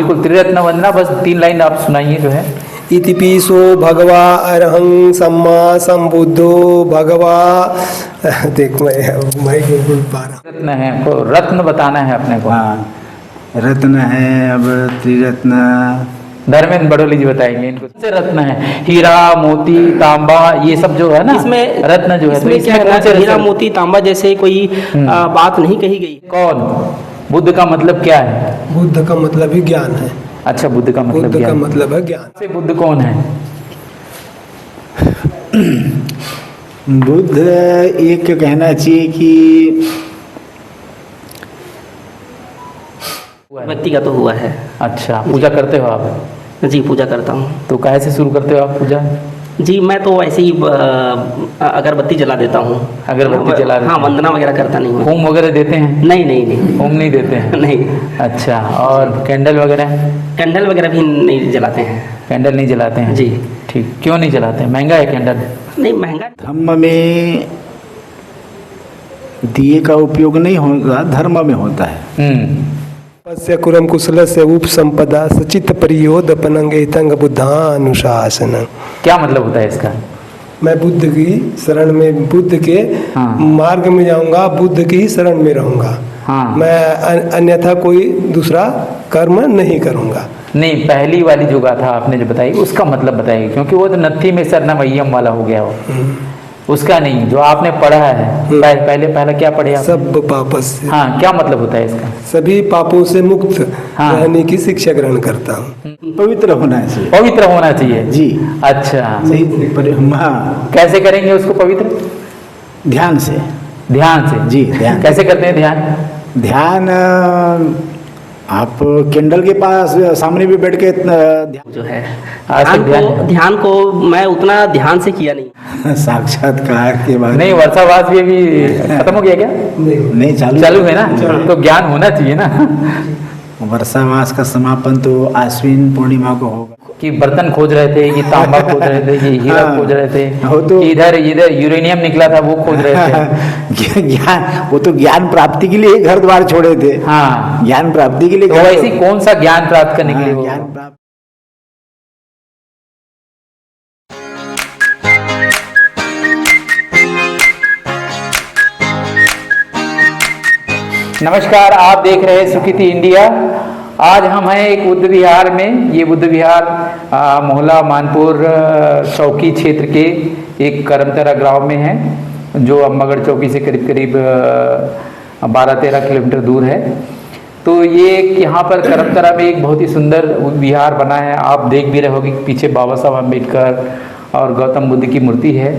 बिल्कुल त्रिरत्न वंदना, बस 3 लाइन आप सुनाइए जो है। इतिपिसो भगवा अरहं सम्मा संबुद्धो भगवा। देख मैं बोल पा रहा। रत्न है, को रत्न बताना है अपने को। हाँ, रत्न है। अब त्रिरत्न धर्मेंद्र बड़ोली जी बताएंगे इनको। कौन से रत्न है? हीरा, मोती, तांबा, ये सब जो है ना इसमें रत्न जो है, तो इसमें क्या कौन से है, हीरा रत्न? मोती तांबा जैसे कोई बात नहीं कही गई। कौन? बुद्ध का मतलब क्या है? बुद्ध का मतलब ही ज्ञान है। अच्छा, बुद्ध का मतलब बुद्ध का ज्ञान। मतलब है ज्ञान। से बुद्ध कौन है? बुद्ध एक कहना चाहिए कि व्यक्ति का तो हुआ है। अच्छा, पूजा करते हो आप? जी, पूजा करता हूँ। तो काहे से शुरू करते हो आप पूजा? जी, मैं तो ऐसे ही अगरबत्ती जला देता हूँ। अगरबत्ती जला देते हाँ, हैं। वंदना वगैरह करता नहीं हूँ। होम वगैरह देते हैं? नहीं नहीं नहीं। होम नहीं देते हैं? नहीं। अच्छा, और कैंडल वगैरह? कैंडल वगैरह भी नहीं जलाते हैं। कैंडल नहीं जलाते हैं? जी। ठीक, क्यों नहीं जलाते हैं? महंगा है कैंडल? नहीं, महंगा। धम्म में दिए का उपयोग नहीं होगा, धर्म में होता है। पश्य कुरम कुशलस्य उपसंपदा सचित परियोदपनंग हितंग बुद्धानुशासन। क्या मतलब होता है इसका? मैं बुद्ध की शरण में, बुद्ध के हाँ। मार्ग में जाऊंगा, बुद्ध की ही शरण में रहूंगा। हाँ। मैं अन्यथा कोई दूसरा कर्म नहीं करूंगा। नहीं, पहली वाली जो गाथा आपने जो बताई उसका मतलब बताइए, क्योंकि वो तो नत्थी में शरणमय्यम वाला हो गया हो। उसका नहीं, जो आपने पढ़ा है पहला क्या पढ़े आप? सब पापों से, हाँ, क्या मतलब होता है इसका? सभी पापों से मुक्त हाँ। रहने की शिक्षा ग्रहण करता हूँ। पवित्र होना चाहिए। पवित्र होना चाहिए जी। अच्छा, हाँ, कैसे करेंगे उसको पवित्र? ध्यान से। ध्यान से? जी, ध्यान। कैसे करते हैं ध्यान? ध्यान आप कैंडल के पास सामने भी बैठ के ध्यान जो है आज तक ध्यान को मैं उतना ध्यान से किया नहीं। साक्षात्कार के बाद नहीं, वर्षावास भी अभी खत्म हो गया क्या? नहीं, चालू है ना, तो ज्ञान होना चाहिए ना। वर्षावास का समापन तो आश्विन पूर्णिमा को होगा। कि बर्तन खोज रहे थे, कि तांबा खोज रहे थे, कि हीरा हाँ, खोज रहे थे, वो तो कि इधर यूरेनियम निकला था वो खोज रहे थे। ज्ञान, वो तो ज्ञान प्राप्ति के लिए घर द्वार छोड़े थे। हाँ, ज्ञान प्राप्ति के लिए तो वैसे कौन सा ज्ञान प्राप्त करने के लिए? ज्ञान प्राप्त। नमस्कार, आप देख रहे हैं सुखिति इंडिया। आज हम हैं एक बुद्ध विहार में। ये बुद्ध विहार मोहल्ला मानपुर चौकी क्षेत्र के एक करमतरा गांव में है, जो अम्बागढ़ चौकी से करीब करीब 12-13 किलोमीटर दूर है। तो ये यहाँ पर करमतरा में एक बहुत ही सुंदर विहार बना है। आप देख भी रहे होगे कि पीछे बाबा साहब अम्बेडकर और गौतम बुद्ध की मूर्ति है।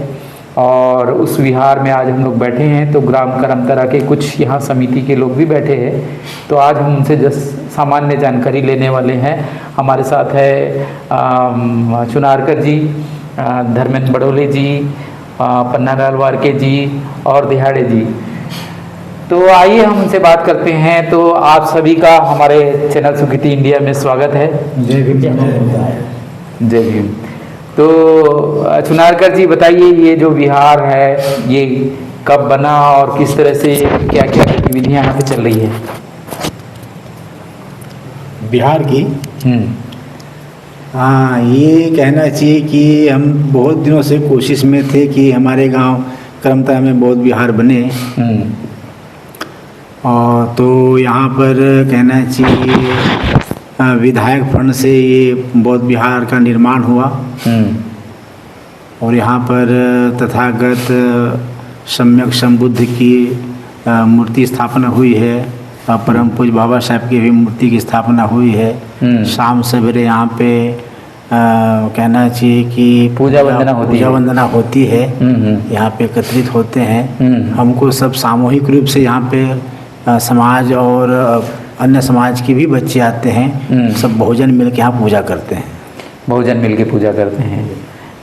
और उस विहार में आज हम लोग बैठे हैं, तो ग्राम करमतरा के कुछ यहाँ समिति के लोग भी बैठे हैं। तो आज हम उनसे सामान्य जानकारी लेने वाले हैं। हमारे साथ है चुनारकर जी, धर्मेंद्र बड़ोले जी, पन्नालाल वारके जी और दिहाड़े जी। तो आइए हम उनसे बात करते हैं। तो आप सभी का हमारे चैनल सुखिति इंडिया में स्वागत है। जय भीम। जय भीम। तो चुनारकर जी बताइए, ये जो विहार है ये कब बना और किस तरह से क्या क्या गतिविधियाँ यहाँ पे चल रही है? बिहार की हाँ, ये कहना चाहिए कि हम बहुत दिनों से कोशिश में थे कि हमारे गांव करमतरा में बौद्ध विहार बने। और तो यहाँ पर कहना चाहिए विधायक फंड से ये बौद्ध विहार का निर्माण हुआ। और यहाँ पर तथागत सम्यक संबुद्ध की मूर्ति स्थापना हुई है। परम पूज्य बाबा साहब की भी मूर्ति की स्थापना हुई है। शाम सवेरे यहाँ पे कहना चाहिए कि पूजा वंदना होती है। यहाँ पे एकत्रित होते हैं। हमको सब सामूहिक रूप से यहाँ पे समाज और अन्य समाज के भी बच्चे आते हैं। सब बहुजन मिल के यहाँ पूजा करते हैं। बहुजन मिल के पूजा करते हैं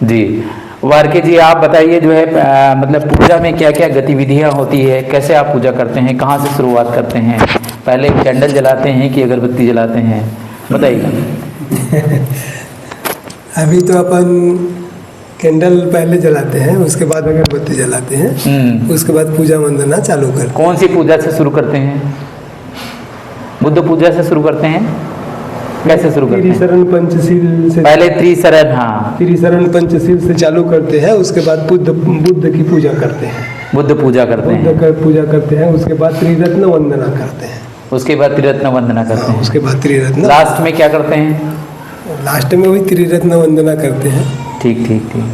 जी। वारके जी, आप बताइए जो है मतलब पूजा में क्या क्या गतिविधियाँ होती है, कैसे आप पूजा करते हैं, कहाँ से शुरुआत करते हैं? पहले कैंडल जलाते हैं कि अगरबत्ती जलाते हैं, बताइएगा। अभी तो अपन कैंडल पहले जलाते हैं, उसके बाद अगरबत्ती जलाते हैं, उसके बाद पूजा वंदना चालू करते हैं। कौन सी पूजा से शुरू करते हैं? बुद्ध पूजा से शुरू करते हैं? कैसे शुरू करते हैं? त्रिशरण पंचशील से पहले त्रिशरण, हाँ, त्रिशरण पंचशील से चालू करते हैं। उसके बाद बुद्ध की पूजा करते हैं। बुद्ध पूजा करते हैं। बुद्ध का पूजा करते हैं। उसके बाद त्रिरत्न वंदना करते हैं। उसके बाद त्रिरत्न वंदना करते हैं। उसके बाद त्रिरत्न, लास्ट में क्या करते हैं? लास्ट में वही त्रिरत्न वंदना करते हैं। ठीक ठीक ठीक।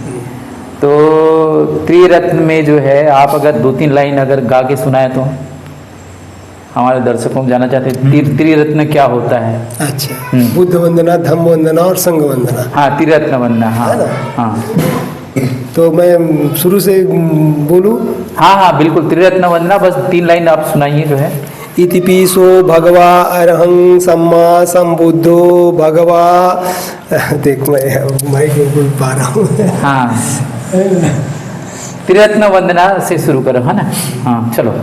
तो त्रिरत्न में जो है, आप अगर 2-3 लाइन अगर गा के सुनाए तो हमारे दर्शकों को जानना चाहते हैं त्रिरत्न क्या होता है। अच्छा, बुद्ध वंदना, धम्म वंदना और संघ वंदना। हाँ, त्रिरत्न वंदना, हाँ है ना? हाँ तो मैं शुरू से बोलूं? हाँ हाँ बिल्कुल, त्रिरत्न वंदना बस 3 लाइन आप सुनाइए जो है। इतिपिसो भगवा अरहं सम्मा संबुद्धो भगवा। देख मैं क्यों बोल पा रहा हूँ। हाँ, त्रिरत्न वंदना से शुरू करो, है ना? हाँ चलो।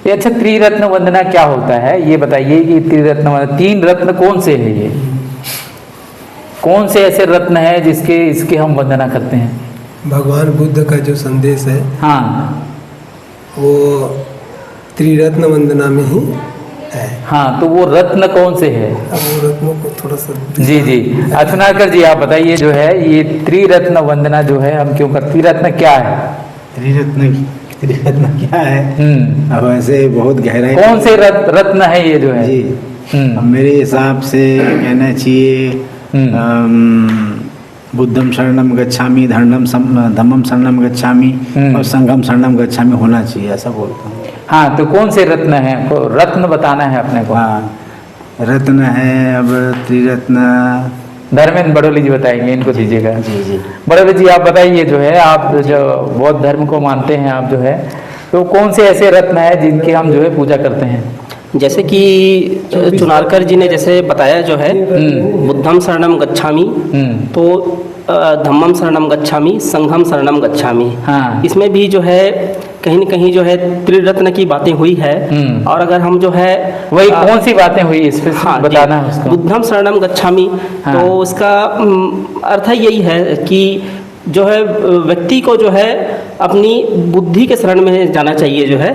ये अच्छा, त्रिरत्न वंदना क्या होता है ये बताइए कि त्रिरत्न वंदना, 3 रत्न कौन से है? ये कौन से ऐसे रत्न है जिसके इसके हम वंदना करते हैं? भगवान बुद्ध का जो संदेश है, हाँ वो त्रिरत्न वंदना में ही है। हाँ, तो वो रत्न कौन से है? अब वो रत्नों को थोड़ा सा जी जी, सुनाकर जी आप बताइए जो है ये त्रिरत्न वंदना जो है हम क्यों करते? त्रिरत्न क्या है? त्रिरत्न क्या है? अब ऐसे बहुत गहराई कौन से रत्न है ये जो है? जी, अब मेरे हिसाब से कहना चाहिए बुद्धम शरणम गच्छामि, धम्मम शरणम गच्छामि और संघम शरणम गच्छामि होना चाहिए, ऐसा बोलता हूँ। हाँ, तो कौन से रत्न है? रत्न बताना है अपने को। हाँ, रत्न है अब त्रिरत्न। धर्मेंद्र बड़ोली जी बताएंगे, इनको दीजिएगा। जी जी, बड़ोली जी आप बताइए जो है, आप जो बौद्ध धर्म को मानते हैं आप जो है, तो कौन से ऐसे रत्न है जिनकी हम जो है पूजा करते हैं? जैसे कि चुनारकर जी ने जैसे बताया जो है, बुद्धम शरणम गच्छामि, तो धम्मम शरणम गच्छामि, संघम शरणम गच्छामि। हाँ। इसमें भी जो है कहीं न कहीं जो है त्रिरत्न की बातें हुई है। और अगर हम जो है वही कौन सी बातें हुई इस पे हाँ, बताना है उसको। बुद्धम शरणम गच्छामि, हाँ। तो उसका अर्थ यही है कि जो है व्यक्ति को जो है अपनी बुद्धि के शरण में जाना चाहिए जो है,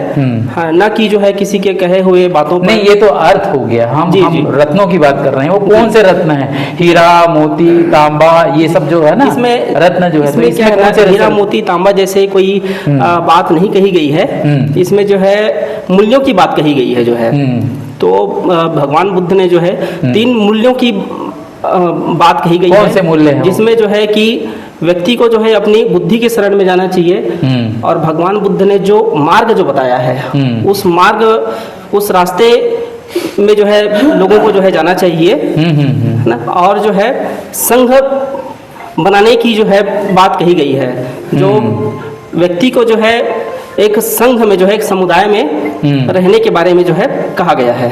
हाँ, ना कि जो है किसी के कहे हुए बातों पर। नहीं, ये तो अर्थ हो गया। हम रत्नों की बात कर रहे हैं। वो कौन से रत्न है? हीरा, मोती, तांबा, ये सब जो है ना, इसमें रत्न जो है, इसमें क्या है, हीरा मोती तांबा जैसे कोई बात नहीं कही गई है। इसमें जो है मूल्यों की बात कही गई है जो है। तो भगवान बुद्ध ने जो है 3 मूल्यों की बात कही गई है। कौन से मूल्य हैं? जिसमें जो है कि व्यक्ति को जो है अपनी बुद्धि के शरण में जाना चाहिए। और भगवान बुद्ध ने जो मार्ग जो बताया है, उस मार्ग, उस रास्ते में जो है लोगों को जो है जाना चाहिए, है ना। और जो है संघ बनाने की जो है बात कही गई है, जो व्यक्ति को जो है एक संघ में जो है एक समुदाय में रहने के बारे में जो है कहा गया है।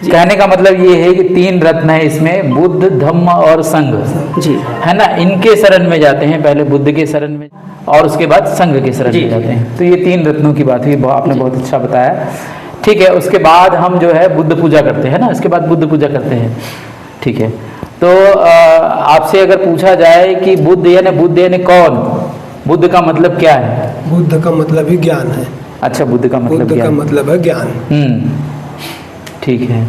कहने का मतलब ये है कि 3 रत्न है इसमें, बुद्ध, धम्म और संघ, जी, है ना। इनके शरण में जाते हैं, पहले बुद्ध के शरण में और उसके बाद संघ के शरण में जाते हैं। तो ये 3 रत्नों की बात हुई, आपने बहुत अच्छा बताया। ठीक है, उसके बाद हम जो है बुद्ध पूजा करते हैं ना, उसके बाद बुद्ध पूजा करते हैं। ठीक है, तो आपसे अगर पूछा जाए कि बुद्ध यानी कौन, बुद्ध का मतलब क्या है? बुद्ध का मतलब ही ज्ञान है। अच्छा, बुद्ध का मतलब बुद्ध का मतलब है ज्ञान। ठीक है,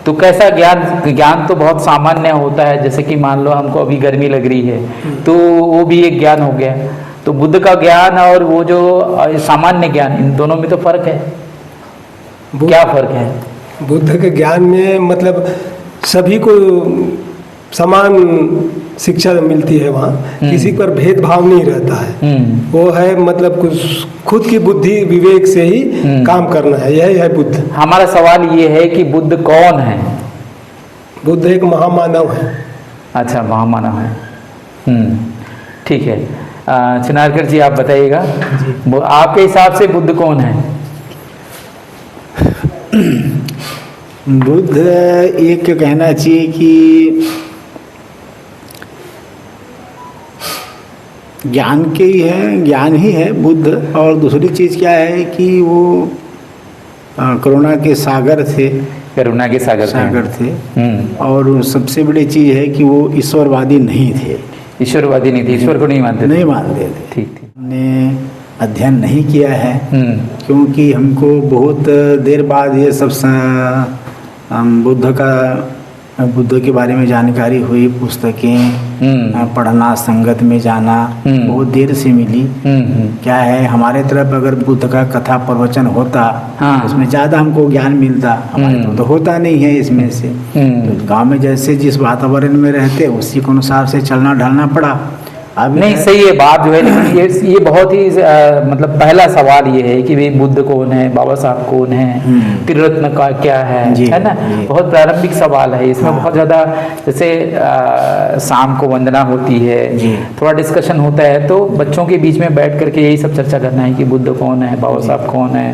तो कैसा ज्ञान? ज्ञान तो बहुत सामान्य होता है, जैसे कि मान लो हमको अभी गर्मी लग रही है, तो वो भी एक ज्ञान हो गया। तो बुद्ध का ज्ञान और वो जो सामान्य ज्ञान, इन दोनों में तो फर्क है। क्या फर्क है? बुद्ध के ज्ञान में मतलब सभी को समान शिक्षा मिलती है। वहाँ किसी पर भेदभाव नहीं रहता है। वो है मतलब कुछ खुद की बुद्धि विवेक से ही काम करना है, यही है बुद्ध। हमारा सवाल ये है कि बुद्ध कौन है? बुद्ध एक महामानव है। अच्छा, महामानव है। ठीक है, चिनारकर जी आप बताइएगा, आपके हिसाब से बुद्ध कौन है? बुद्ध एक कहना चाहिए कि ज्ञान के ही है, ज्ञान ही है बुद्ध। और दूसरी चीज़ क्या है कि वो करुणा के सागर थे। करुणा के सागर थे। और सबसे बड़ी चीज़ है कि वो ईश्वरवादी नहीं थे। ईश्वरवादी नहीं थे, ईश्वर को नहीं मानते थे। नहीं मानते थे। ठीक। ने अध्ययन नहीं किया है, क्योंकि हमको बहुत देर बाद ये सब बुद्ध के बारे में जानकारी हुई, पुस्तकें पढ़ना, संगत में जाना बहुत देर से मिली। क्या है, हमारे तरफ अगर बुद्ध का कथा प्रवचन होता, हाँ। उसमें ज़्यादा हमको ज्ञान मिलता, हमारे तो होता नहीं है इसमें से। तो गांव में जैसे जिस वातावरण में रहते उसी के अनुसार से चलना ढलना पड़ा। अब नहीं, सही है बात जो है, लेकिन ये बहुत ही मतलब पहला सवाल ये है कि भाई बुद्ध कौन है, बाबा साहब कौन है, त्रिरत्न का क्या है ना। बहुत प्रारंभिक सवाल है इसमें। बहुत ज़्यादा जैसे शाम को वंदना होती है, थोड़ा डिस्कशन होता है, तो बच्चों के बीच में बैठ करके यही सब चर्चा करना है कि बुद्ध कौन है, बाबा साहब कौन है,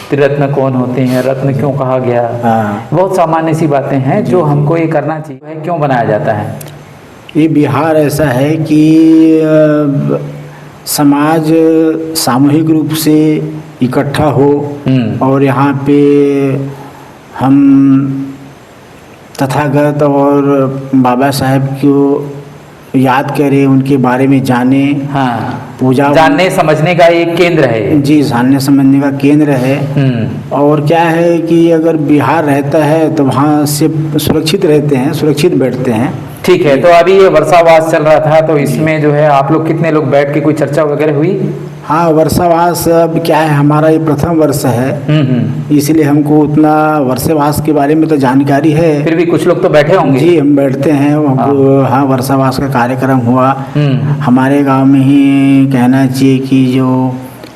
त्रिरत्न कौन होते हैं, रत्न क्यों कहा गया। बहुत सामान्य सी बातें हैं जो हमको ये करना चाहिए। क्यों बनाया जाता है? ये बिहार ऐसा है कि समाज सामूहिक रूप से इकट्ठा हो और यहाँ पे हम तथागत और बाबा साहब को याद करें, उनके बारे में जाने। हाँ, पूजा जानने समझने का एक केंद्र है। जी, जानने समझने का केंद्र है। और क्या है कि अगर बिहार रहता है तो वहाँ से सुरक्षित रहते हैं, सुरक्षित बैठते हैं। ठीक है, तो अभी ये वर्षावास चल रहा था, तो इसमें जो है आप लोग कितने लोग बैठ के कोई चर्चा वगैरह हुई? हाँ, वर्षावास अब क्या है, हमारा ये प्रथम वर्ष है, इसलिए हमको उतना वर्षावास के बारे में तो जानकारी है। फिर भी कुछ लोग तो बैठे होंगे। जी, हम बैठते हैं। हाँ, वर्षावास का कार्यक्रम हुआ हमारे गांव में ही। कहना चाहिए कि जो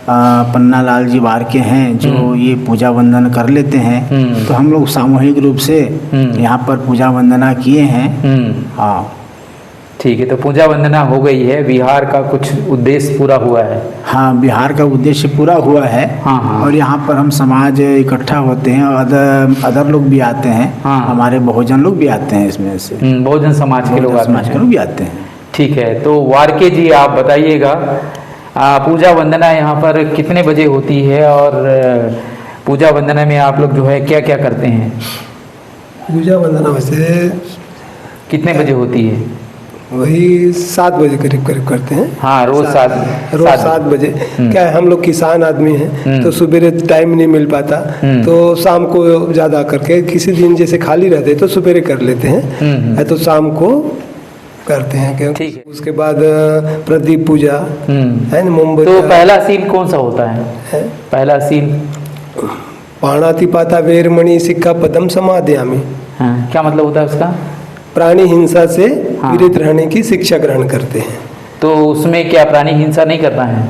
पन्ना लाल जी बारके हैं, जो ये पूजा वंदन कर लेते हैं, तो हम लोग सामूहिक रूप से यहाँ पर पूजा वंदना किए हैं। हाँ, ठीक है, तो पूजा वंदना हो गई है, बिहार का कुछ उद्देश्य पूरा हुआ है। हाँ, बिहार का उद्देश्य पूरा हुआ है। हाँ। और यहाँ पर हम समाज इकट्ठा होते हैं और अदर लोग भी आते हैं। हाँ। हमारे बहुजन लोग भी आते हैं इसमें से। बहुजन समाज के लोग भी आते हैं। ठीक है, तो वारके जी आप बताइएगा, पूजा वंदना यहाँ पर कितने बजे होती है और पूजा वंदना में आप लोग जो है क्या क्या करते हैं? पूजा वंदना वैसे कितने बजे होती है? वही 7 बजे करीब करीब करते हैं। हाँ, रोज 7 बजे। क्या है, हम लोग किसान आदमी हैं, तो सुबह टाइम नहीं मिल पाता, तो शाम को ज़्यादा करके, किसी दिन जैसे खाली रहते तो सुबह कर लेते हैं, तो शाम को करते हैं। क्योंकि उसके बाद प्रदीप पूजा है ना, मोमबत्ती। तो पहला सील कौन सा होता है? पहला सील पाणातिपाता वेरमणि सिक्खा पदम समादयामि। हाँ, क्या मतलब होता है उसका? प्राणी हिंसा से पीड़ित रहने की शिक्षा ग्रहण करते हैं। तो उसमें क्या प्राणी हिंसा नहीं करना है?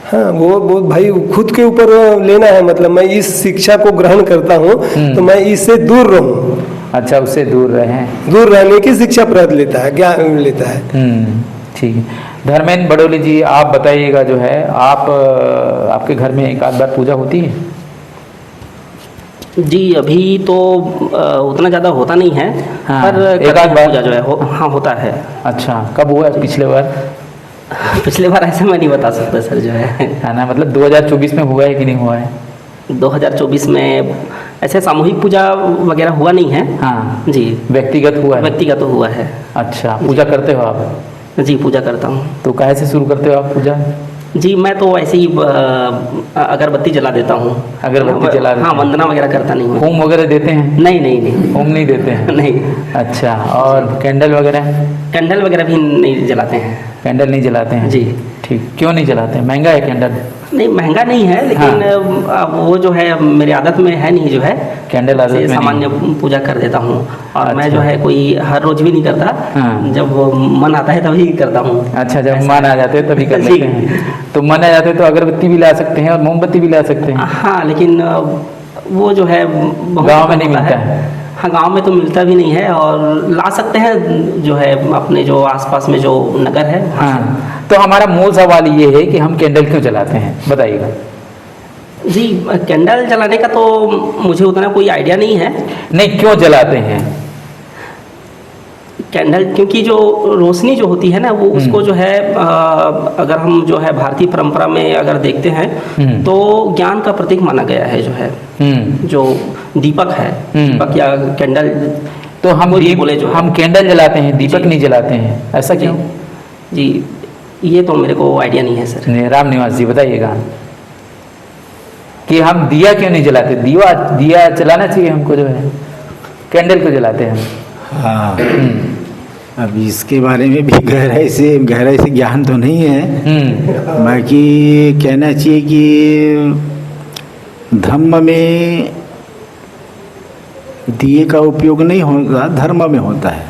हाँ, वो भाई खुद के ऊपर लेना है, मतलब मैं इस शिक्षा को ग्रहण करता हूँ तो मैं इससे दूर रहूँ। अच्छा, उससे दूर रहें, दूर रहने की शिक्षा प्रद लेता है, ज्ञान लेता है। ठीक है। धर्मेंद्र बडोली जी, आप बताइएगा जो है, आपके घर में एक आध बार पूजा होती है? जी, अभी तो उतना ज़्यादा होता नहीं है। हाँ, पर एक आध बार पूजा जो है हाँ होता है। अच्छा, कब हुआ है पिछले बार? पिछले बार ऐसे मैं नहीं बता सकता सर, जो है ना, मतलब 2024 में हुआ है कि नहीं हुआ है? 2024 में ऐसे सामूहिक पूजा वगैरह हुआ नहीं है। हाँ जी, व्यक्तिगत हुआ है? व्यक्तिगत तो हुआ है। अच्छा, पूजा करते हो आप? जी, पूजा करता हूँ। तो काहे से शुरू करते हो आप पूजा? जी, मैं तो ऐसे ही अगरबत्ती जला देता हूँ। अगरबत्ती जला देते? हाँ, वंदना वगैरह करता नहीं हूँ। होम वगैरह देते हैं? नहीं। होम नहीं देते हैं? नहीं। अच्छा, और कैंडल वगैरह? कैंडल वगैरह भी नहीं जलाते हैं। कैंडल नहीं जलाते हैं? जी। ठीक, क्यों नहीं जलाते हैं? महंगा है कैंडल? नहीं, महंगा नहीं है, लेकिन वो जो है मेरी आदत में है नहीं, जो है कैंडल आदत में सामान्य पूजा कर देता हूँ। और अच्छा। मैं जो है कोई हर रोज भी नहीं करता। हाँ। जब मन आता है तभी करता हूँ। अच्छा, जब मन आ जाते हैं तभी कर लेते हैं। तो मन आ जाते हैं तो अगरबत्ती भी ला सकते हैं और मोमबत्ती भी ला सकते हैं। हाँ, लेकिन वो जो है गाँव में नहीं मिलता है। हाँ, गांव में तो मिलता भी नहीं है, और ला सकते हैं जो है अपने जो आसपास में जो नगर है। हाँ, तो हमारा मूल सवाल ये है कि हम कैंडल क्यों जलाते हैं, बताइएगा। जी, कैंडल जलाने का तो मुझे उतना कोई आइडिया नहीं है। नहीं, क्यों जलाते हैं कैंडल? क्योंकि जो रोशनी जो होती है ना, वो उसको जो है अगर हम जो है भारतीय परंपरा में अगर देखते हैं तो ज्ञान का प्रतीक माना गया है, जो है जो दीपक है, दीपक या कैंडल। तो हम कैंडल जलाते हैं, दीपक नहीं जलाते हैं, ऐसा क्यों? जी, ये तो मेरे को आइडिया नहीं है सर। नहीं, राम निवास जी बताइएगा कि हम दिया क्यों नहीं जलाते? दिया जलाना चाहिए हमको, जो है कैंडल क्यों जलाते हैं? हाँ, अब इसके बारे में भी गहराई से ज्ञान तो नहीं है। बाकी कहना चाहिए कि धम्म में दिए का उपयोग नहीं होता, धर्म में होता है।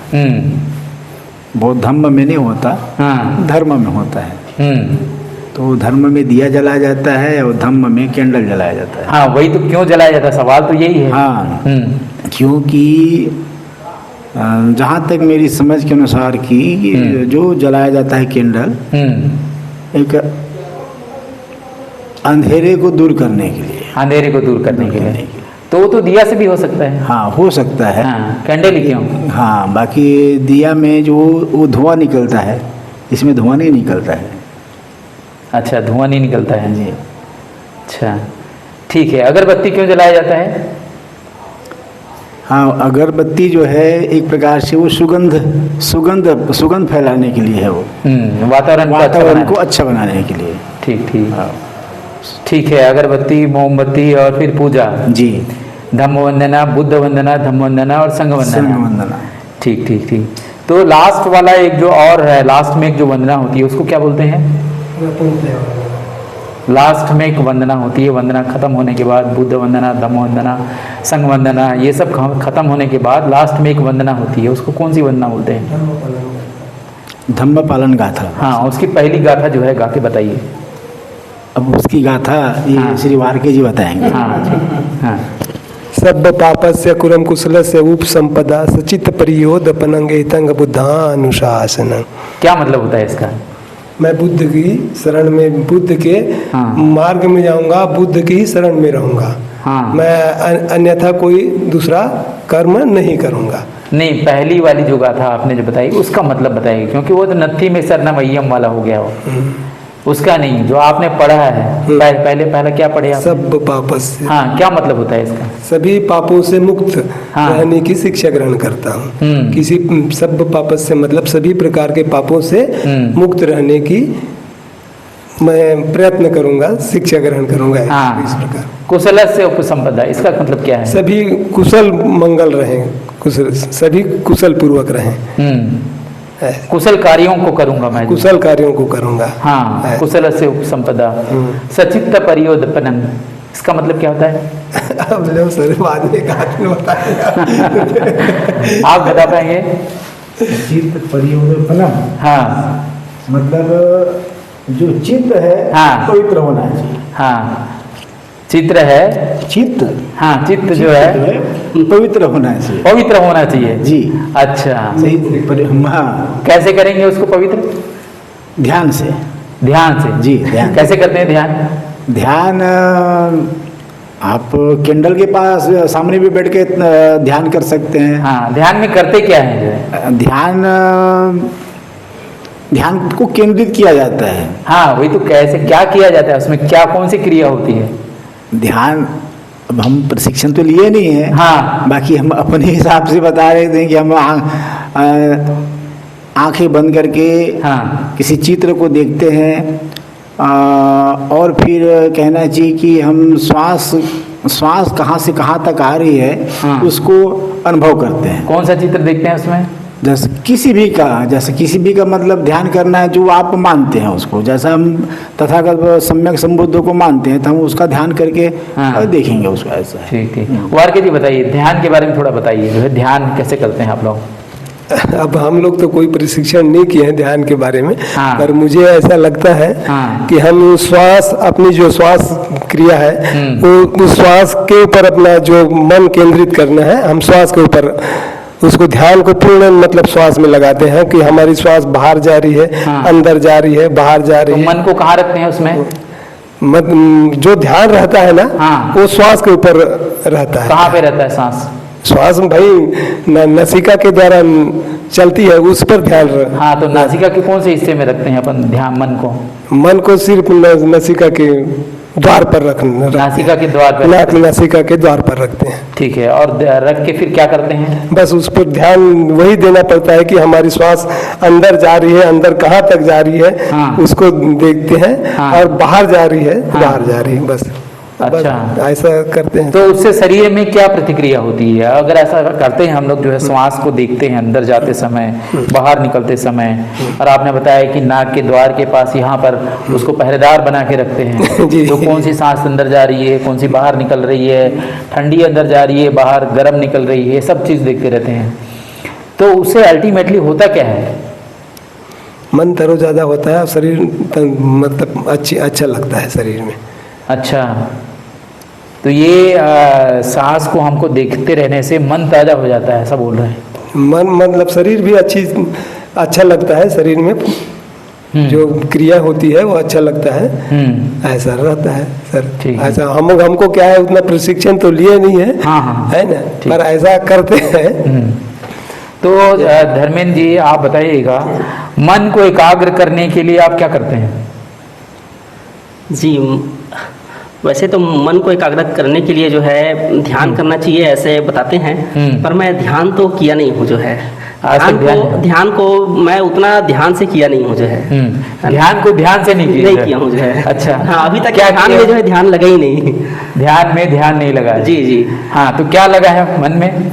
बहुत धम्म में नहीं होता, हाँ। धर्म में होता है। तो धर्म में दिया जलाया जाता है और धम्म में कैंडल जलाया जाता है। हाँ, वही तो, क्यों जलाया जाता है, सवाल तो यही है। हाँ, क्योंकि जहाँ तक मेरी समझ के अनुसार की जो जलाया जाता है कैंडल, एक अंधेरे को दूर करने के लिए। अंधेरे को दूर करने के लिए। तो वो तो दिया से भी हो सकता है। हाँ, हो सकता है। हाँ, कैंडल ही क्यों? हाँ, बाकी दिया में जो वो धुआं निकलता है, इसमें धुआं नहीं निकलता है। अच्छा, धुआं नहीं निकलता है जी। अच्छा, ठीक है। अगरबत्ती क्यों जलाया जाता है? हाँ, अगरबत्ती जो है एक प्रकार से वो सुगंध फैलाने के लिए है। वो वातावरण को अच्छा बनाने के लिए। ठीक ठीक, ठीक है। अगरबत्ती, मोमबत्ती और फिर पूजा। जी। धम्म वंदना, बुद्ध वंदना, धम्म वंदना और संघ वंदना। ठीक ठीक ठीक। तो लास्ट वाला एक जो और है, लास्ट में एक जो वंदना होती है उसको क्या बोलते हैं? लास्ट में एक वंदना होती है, वंदना खत्म होने के बाद बुद्ध वंदना, धम्म वंदना, संघ वंदना, ये सब खत्म होने के बाद लास्ट में एक वंदना होती है, उसको कौन सी वंदना बोलते हैं? धम्म पालन गाथा। हाँ, उसकी पहली गाथा जो है गा के बताइए। अब उसकी गाथा ये हाँ। श्री वारके जी बताएंगे। हाँ ठीक। हाँ, सब पापस्य कुरम कुशलस्य उपसंपदा सचित परियोद पनंगेतंग बुद्धानुशासन। क्या मतलब होता है इसका? मैं बुद्ध की शरण में, बुद्ध के हाँ। मार्ग में जाऊंगा, बुद्ध की ही शरण में रहूंगा। हाँ। मैं अन्यथा कोई दूसरा कर्म नहीं करूंगा। नहीं, पहली वाली जो गाथा आपने जो बताई उसका मतलब बताइए, क्योंकि वो तो नत्थी में शरणमय्यम वाला हो गया वो। उसका नहीं, जो आपने पढ़ा है पहला क्या पढ़े आपने? सब पापस्य। हाँ, क्या मतलब होता है इसका? सभी पापों से मुक्त हाँ। रहने की शिक्षा ग्रहण करता हूँ। किसी सब पापस्य मतलब सभी प्रकार के पापों से मुक्त रहने की मैं प्रयत्न करूंगा, शिक्षा ग्रहण करूंगा। हाँ। इस प्रकार कुशलस्य उपसंपदा, इसका मतलब क्या है? सभी कुशल मंगल रहें, सभी कुशल पूर्वक रहें। कुशल कार्यों को करूंगा मैं। कुशल कार्यों को करूंगा। हाँ, कुशलस्य उपसंपदा, सचित्त परियोदपनम, इसका मतलब क्या होता है? अब लो सर, बाद में बताएगा। आप बता पाएंगे? चित्त परियोदपनम, हाँ, मतलब जो चित्त है हाँ। पवित्र होना चाहिए। हाँ, चित्र है, चित्त, हाँ, चित्त जो है पवित्र होना चाहिए। पवित्र होना चाहिए। जी। अच्छा, हाँ, कैसे करेंगे उसको पवित्र? ध्यान से। ध्यान से। जी, ध्यान। कैसे करते हैं ध्यान? ध्यान आप कैंडल के पास सामने भी बैठ के ध्यान कर सकते हैं। हाँ, ध्यान में करते क्या है जो है? ध्यान को केंद्रित किया जाता है। हाँ, वही तो, कैसे क्या किया जाता है उसमें, क्या कौन सी क्रिया होती है? ध्यान, अब हम प्रशिक्षण तो लिए नहीं है। हाँ। बाकी हम अपने हिसाब से बता रहे थे कि हम आंखें बंद करके हाँ। किसी चित्र को देखते हैं और फिर कहना चाहिए कि हम श्वास कहाँ से कहाँ तक आ रही है, हाँ। उसको अनुभव करते हैं। कौन सा चित्र देखते हैं उसमें? जैसे किसी भी का मतलब ध्यान करना है जो आप मानते हैं उसको। जैसा हम तथागत सम्यक संबुद्ध को मानते हैं तो हम उसका ध्यान करके हाँ। देखेंगे उसको ऐसा। ठीक ठीक। वारके जी बताइए, ध्यान के बारे में थोड़ा बताइए, जो है ध्यान कैसे करते हैं आप लोग? अब हम लोग तो कोई प्रशिक्षण नहीं किए हैं ध्यान के बारे में। हाँ। पर मुझे ऐसा लगता है हाँ। कि हम श्वास, अपनी जो श्वास क्रिया है वो उस श्वास के ऊपर अपना जो मन केंद्रित करना है, हम श्वास के ऊपर उसको ध्यान को पूर्ण मतलब श्वास में लगाते हैं कि हमारी श्वास बाहर जा रही है, हाँ। अंदर जा रही है, बाहर जा रही है। मन को कहाँ रखते हैं उसमें? जो ध्यान रहता है ना, हाँ। वो श्वास के ऊपर रहता है। कहाँ पे रहता है सांस? श्वास भाई नसिका के द्वारा चलती है, उस पर ध्यान हाँ, तो नासिका के कौन से हिस्से में रखते हैं अपन ध्यान मन को? मन को सिर्फ नसिका के द्वार पर रखते नासिका के द्वार पर। नासिका के द्वार पर रखते हैं। ठीक है, और रख के फिर क्या करते हैं? बस उस पर ध्यान वही देना पड़ता है कि हमारी श्वास अंदर जा रही है, अंदर कहाँ तक जा रही है, हाँ। उसको देखते हैं। हाँ। और बाहर जा रही है, हाँ। बाहर जा रही है, बस। अच्छा। बस ऐसा करते हैं। तो उससे शरीर में क्या प्रतिक्रिया होती है अगर ऐसा करते हैं हम लोग, जो है श्वास को देखते हैं अंदर जाते समय, बाहर निकलते समय, और आपने बताया कि नाक के द्वार के पास यहाँ पर उसको पहरेदार बना के रखते हैं जी। तो कौन सी सांस अंदर जा रही है, कौन सी बाहर निकल रही है, ठंडी अंदर जा रही है, बाहर गर्म निकल रही है, सब चीज़ देखते रहते हैं। तो उससे अल्टीमेटली होता क्या है? मन तरोताजा होता है और शरीर मतलब अच्छा लगता है शरीर में। अच्छा, तो ये सांस को हमको देखते रहने से मन ताज़ा हो जाता है, ऐसा बोल रहे हैं? मन मतलब शरीर भी अच्छा लगता है, शरीर में जो क्रिया होती है वो अच्छा लगता है, ऐसा रहता है सर। ठीक है। ऐसा हमको क्या है, उतना प्रशिक्षण तो लिए नहीं है, हाँ, हाँ, है ना, पर ऐसा करते हैं। तो धर्मेंद्र जी आप बताइएगा, मन को एकाग्र करने के लिए आप क्या करते हैं? जी, वैसे तो मन को एकाग्र करने के लिए जो है ध्यान करना चाहिए, ऐसे बताते हैं। पर मैं ध्यान तो किया नहीं हूँ, जो है ध्यान को मैं उतना ध्यान से किया नहीं हूँ, जो है ध्यान को ध्यान से नहीं किया हूँ, जो है। अच्छा। हाँ, अभी तक क्या ध्यान में जो है ध्यान लगा ही नहीं। ध्यान में ध्यान नहीं लगा? जी जी। हाँ, तो क्या लगा है मन में?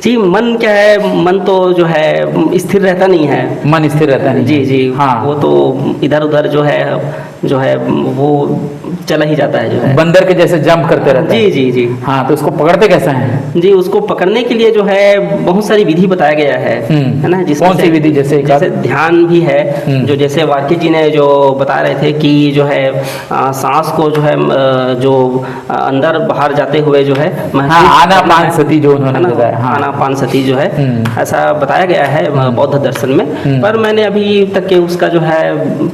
जी, मन क्या है, मन तो जो है स्थिर रहता नहीं है। मन स्थिर रहता नहीं? जी जी। हाँ, वो तो इधर उधर जो है वो चला ही जाता है, जो है बंदर के जैसे जंप करते रहता है। जी जी जी। हाँ, तो उसको पकड़ते कैसे हैं? जी, उसको पकड़ने के लिए जो है बहुत सारी विधि बताया गया है ना। कौन सी विधि? जैसे ध्यान भी है, जो जैसे वाक्य जी ने जो बता रहे थे कि जो है सांस को जो है जो अंदर बाहर जाते हुए जो है आनापान सती जो उन्होंने बताया, आनापान सती जो है ऐसा बताया गया है बौद्ध दर्शन में। पर मैंने अभी तक के उसका जो है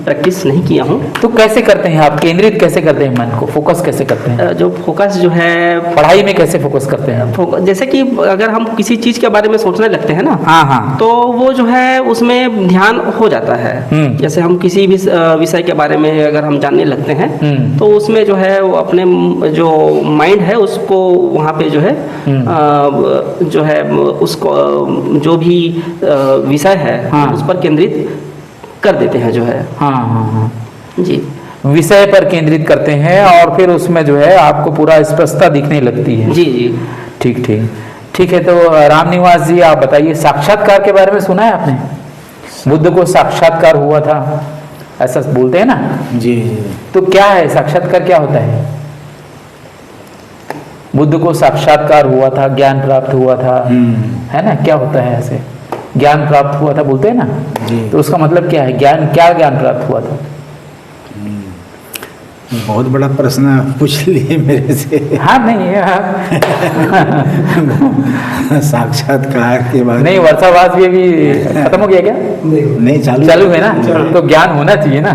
प्रैक्टिस नहीं किया हूँ। तो कैसे करते हैं आप? केंद्रित कैसे करते हैं मन को? फोकस कैसे करते हैं? जो फोकस जो है पढ़ाई में कैसे फोकस करते हैं? जैसे कि अगर हम किसी चीज के बारे में सोचने लगते हैं ना, हाँ हाँ, तो वो जो है उसमें ध्यान हो जाता है। जैसे हम किसी भी विषय के बारे में अगर हम जानने लगते हैं तो उसमें जो है वो अपने जो माइंड है उसको वहाँ पे जो है उसको जो भी विषय है उस पर केंद्रित कर देते हैं, जो है। हाँ हाँ हाँ जी, विषय पर केंद्रित करते हैं और फिर उसमें जो है आपको पूरा स्पष्टता दिखने लगती है। जी जी। ठीक ठीक ठीक है। तो रामनिवास जी आप बताइए, साक्षात्कार के बारे में सुना है आपने? बुद्ध को साक्षात्कार हुआ था, ऐसा बोलते हैं ना? जी जी। तो क्या है साक्षात्कार, क्या होता है? बुद्ध को साक्षात्कार हुआ था, ज्ञान प्राप्त हुआ था, है ना? क्या होता है ऐसे? ज्ञान प्राप्त हुआ था बोलते हैं ना? जी। तो उसका मतलब क्या है? क्या ज्ञान प्राप्त हुआ था? बहुत बड़ा प्रश्न पूछ लिए मेरे से। हाँ, नहीं साक्षात्कार के बारे नहीं, वर्षावास भी अभी खत्म हो गया क्या? नहीं, चालू है ना? तो ज्ञान होना चाहिए ना।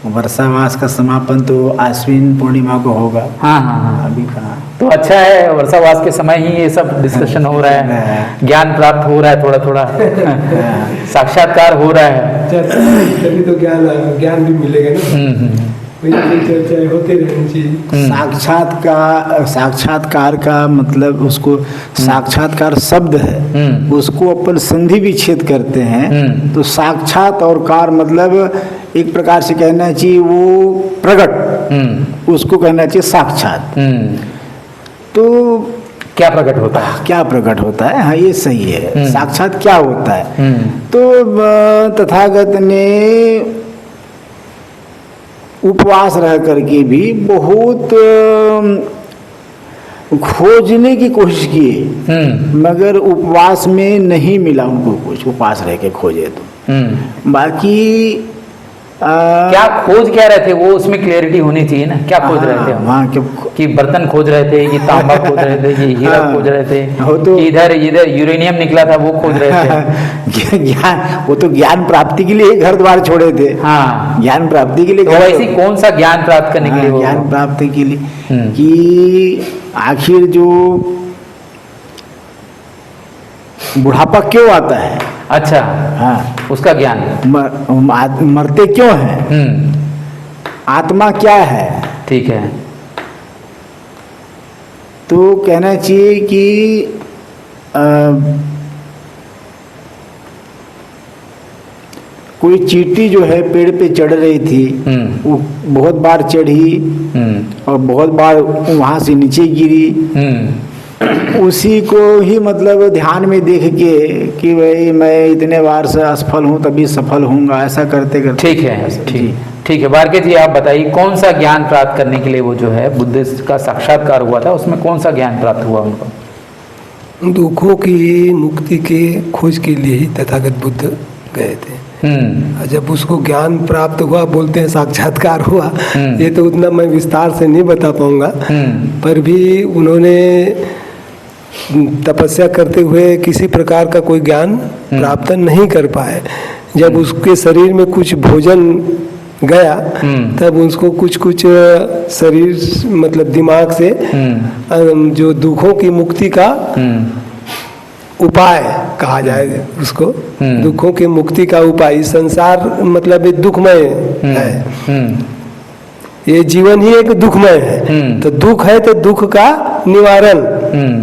वर्षावास का समापन तो आश्विन पूर्णिमा को होगा। हाँ हाँ हाँ। अभी कहाँ। तो अच्छा है, वर्षावास के समय ही ये सब डिस्कशन हो रहा है, ज्ञान प्राप्त हो रहा है, थोड़ा थोड़ा साक्षात्कार हो रहा है, तभी तो ज्ञान भी मिलेगा ना। चर्चा होते रहनी चाहिए। साक्षात्कार का मतलब उसको साक्षात्कार शब्द है, उसको अपन संधि विच्छेद करते हैं तो साक्षात और कार मतलब एक प्रकार से कहना चाहिए वो प्रकट, उसको कहना चाहिए साक्षात। तो क्या प्रकट होता है? क्या प्रकट होता है? हाँ, ये सही है। साक्षात क्या होता है? तो तथागत ने उपवास रह करके भी बहुत खोजने की कोशिश की, मगर उपवास में नहीं मिला उनको कुछ। उपवास रह के खोजे तो बाकी क्या खोज क्या रहे थे वो, उसमें क्लियरिटी होनी चाहिए ना। क्या खोज रहे थे? वहाँ कि बर्तन खोज रहे थे, ये तांबा खोज रहे थे, ये हीरा खोज रहे थे, तो इधर यूरेनियम निकला था वो खोज रहे थे। ज्ञान, वो तो ज्ञान प्राप्ति के लिए घर द्वार छोड़े थे। हाँ, ज्ञान प्राप्ति के लिए। तो वैसे कौन सा ज्ञान प्राप्त करने के लिए? ज्ञान प्राप्ति के लिए कि आखिर जो बुढ़ापा क्यों आता है। अच्छा, हाँ, उसका ज्ञान। मरते क्यों हैं, आत्मा क्या है, ठीक है। तो कहना चाहिए कि कोई चींटी जो है पेड़ पे चढ़ रही थी, वो बहुत बार चढ़ी और बहुत बार वहाँ से नीचे गिरी। उसी को ही मतलब ध्यान में देख के कि भाई मैं इतने बार से असफल हूँ तभी सफल होऊंगा, ऐसा करते करते। ठीक है, ठीक है। बारके जी आप बताइए, कौन सा ज्ञान प्राप्त करने के लिए वो जो है बुद्ध का साक्षात्कार हुआ था, उसमें कौन सा ज्ञान प्राप्त हुआ उनको? दुखों की मुक्ति के खोज के लिए ही तथागत बुद्ध गए थे। जब उसको ज्ञान प्राप्त हुआ, बोलते हैं साक्षात्कार हुआ, ये तो उतना मैं विस्तार से नहीं बता पाऊंगा, पर भी उन्होंने तपस्या करते हुए किसी प्रकार का कोई ज्ञान प्राप्त नहीं कर पाए। जब उसके शरीर में कुछ भोजन गया तब उसको कुछ कुछ शरीर मतलब दिमाग से जो दुखों की मुक्ति का उपाय कहा जाए उसको, दुखों की मुक्ति का उपाय। संसार मतलब एक दुखमय है, ये जीवन ही एक दुखमय है। तो दुख है तो दुख का निवारण,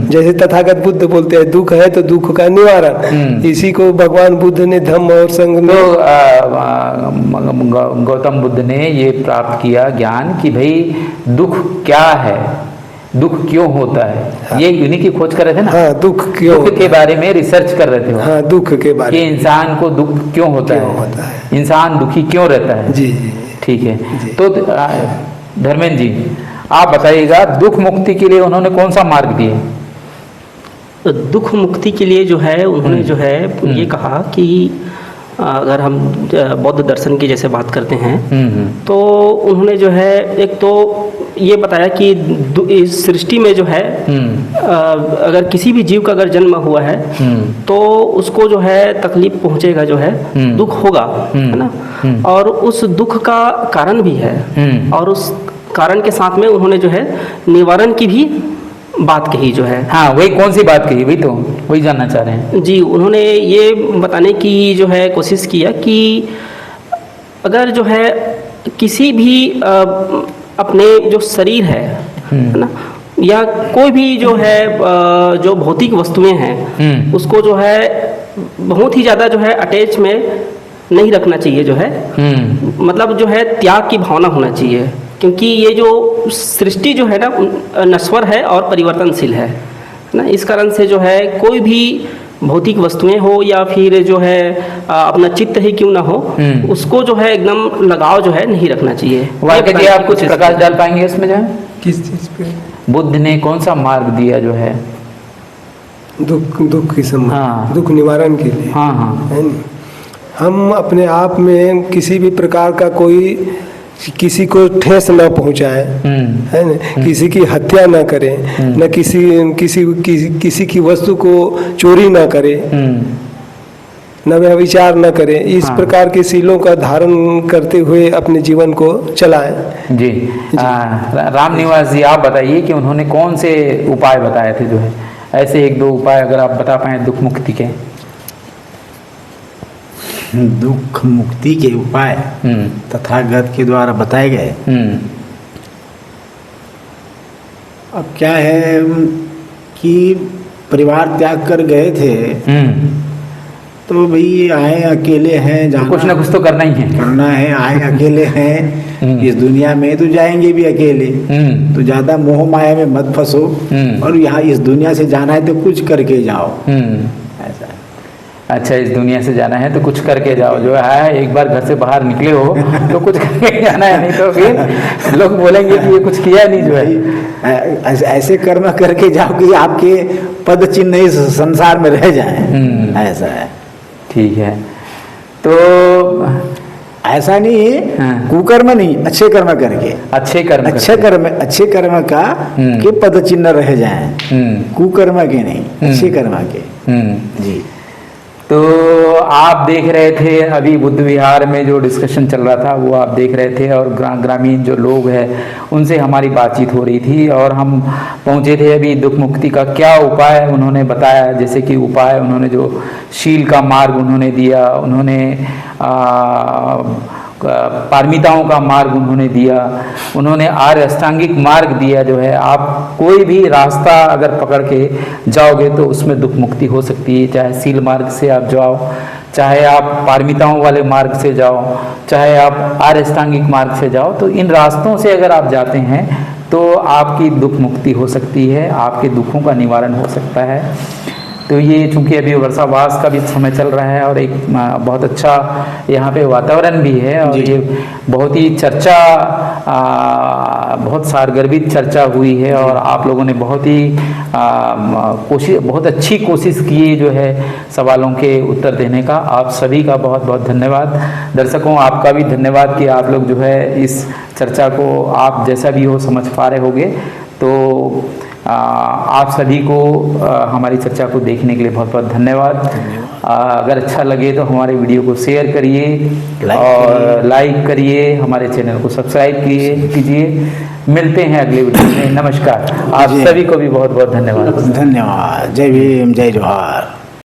जैसे तथागत बुद्ध बोलते हैं दुख है तो दुख का निवारण। इसी को भगवान बुद्ध ने धम्म और संघ में गौतम बुद्ध ने ये प्राप्त किया ज्ञान कि भाई दुख क्या है, दुख क्यों होता है। हाँ। ये उन्हीं की खोज कर रहे थे ना। हाँ, दुख क्यों, दुख के बारे में रिसर्च कर रहे थे वो। हाँ, दुख के बारे में कि इंसान को दुख क्यों होता है, इंसान दुखी क्यों रहता है। जी जी, ठीक है। तो धर्मेंद्र जी आप बताइएगा, दुख मुक्ति के लिए उन्होंने कौन सा मार्ग दिए? तो दुख मुक्ति के लिए जो है उन्होंने जो है ये कहा कि अगर हम बौद्ध दर्शन की जैसे बात करते हैं तो उन्होंने जो है एक तो ये बताया कि इस सृष्टि में जो है अगर किसी भी जीव का अगर जन्म हुआ है तो उसको जो है तकलीफ पहुंचेगा, जो है दुख होगा, है ना। और उस दुख का कारण भी है, और उस कारण के साथ में उन्होंने जो है निवारण की भी बात कही जो है। हाँ, वही कौन सी बात कही, वही तो वही जानना चाह रहे हैं जी। उन्होंने ये बताने की जो है कोशिश किया कि अगर जो है किसी भी अपने जो शरीर है ना, या कोई भी जो है जो भौतिक वस्तुएं हैं उसको जो है बहुत ही ज़्यादा जो है अटैच में नहीं रखना चाहिए, जो है मतलब जो है त्याग की भावना होना चाहिए, क्योंकि ये जो सृष्टि जो है ना नश्वर है और परिवर्तनशील है ना। इस कारण से जो है कोई भी भौतिक वस्तुएं हो या फिर जो है अपना चित्त ही क्यों ना हो, उसको जो है एकदम लगाव जो है नहीं रखना चाहिए। वाकई जी आप कुछ प्रकाश डाल पाएंगे इसमें, जो है किस चीज पे बुद्ध ने कौन सा मार्ग दिया जो है दुख की समझ, हाँ, दुख निवारण के लिए। हाँ हाँ, है न? हम अपने आप में किसी भी प्रकार का कोई किसी को ठेस न पहुंचाए, है न, किसी की हत्या न करें, न किसी की वस्तु को चोरी न करे, न व्यभिचार न करें। इस प्रकार के सीलों का धारण करते हुए अपने जीवन को चलाएं। जी, रामनिवास जी आप बताइए कि उन्होंने कौन से उपाय बताए थे, जो है ऐसे एक दो उपाय अगर आप बता पाएं दुख मुक्ति के। दुख मुक्ति के उपाय तथागत के द्वारा बताए गए। अब क्या है कि परिवार त्याग कर गए थे तो भाई आए अकेले हैं, जाना कुछ ना कुछ तो करना ही है, करना है। आए अकेले हैं इस दुनिया में तो जाएंगे भी अकेले, तो ज्यादा मोह माया में मत फंसो, और यहाँ इस दुनिया से जाना है तो कुछ करके जाओ, ऐसा। अच्छा, इस दुनिया से जाना है तो कुछ करके जाओ, जो है एक बार घर से बाहर निकले हो तो कुछ करके जाना है, नहीं तो फिर लोग बोलेंगे कि ये कुछ किया नहीं, जो है ऐसे कर्म करके जाओ कि आपके पद चिन्ह इस संसार में रह जाए, ऐसा है। ठीक है, तो ऐसा नहीं है हाँ। कुकर्म नहीं, अच्छे कर्म करके, अच्छे कर्म का के पद चिन्ह रह जाए, कुकर्म के नहीं, अच्छे कर्म के। जी, तो आप देख रहे थे अभी बुद्ध विहार में जो डिस्कशन चल रहा था वो आप देख रहे थे, और ग्रामीण जो लोग हैं उनसे हमारी बातचीत हो रही थी, और हम पहुंचे थे अभी दुख मुक्ति का क्या उपाय उन्होंने बताया। जैसे कि उपाय उन्होंने जो शील का मार्ग उन्होंने दिया, उन्होंने पारमिताओं का मार्ग उन्होंने दिया, उन्होंने आर्य अष्टांगिक मार्ग दिया जो है। आप कोई भी रास्ता अगर पकड़ के जाओगे तो उसमें दुख मुक्ति हो सकती है, चाहे सील मार्ग से आप जाओ, चाहे आप पारमिताओं वाले मार्ग से जाओ, चाहे आप आर्य अष्टांगिक मार्ग से जाओ। तो इन रास्तों से अगर आप जाते हैं तो आपकी दुख मुक्ति हो सकती है, आपके दुखों का निवारण हो सकता है। तो ये चूँकि अभी वर्षावास का भी समय चल रहा है और एक बहुत अच्छा यहाँ पे वातावरण भी है, और ये बहुत ही चर्चा, बहुत सारगर्भित चर्चा हुई है, और आप लोगों ने बहुत ही बहुत अच्छी कोशिश की जो है सवालों के उत्तर देने का। आप सभी का बहुत बहुत धन्यवाद। दर्शकों, आपका भी धन्यवाद कि आप लोग जो है इस चर्चा को आप जैसा भी हो समझ पा रहे होगे। तो आप सभी को हमारी चर्चा को देखने के लिए बहुत बहुत धन्यवाद। अगर अच्छा लगे तो हमारे वीडियो को शेयर करिए और लाइक करिए, हमारे चैनल को सब्सक्राइब कीजिए। मिलते हैं अगले वीडियो में। नमस्कार। आप सभी को भी बहुत बहुत धन्यवाद। धन्यवाद। जय भीम, जय जोहार।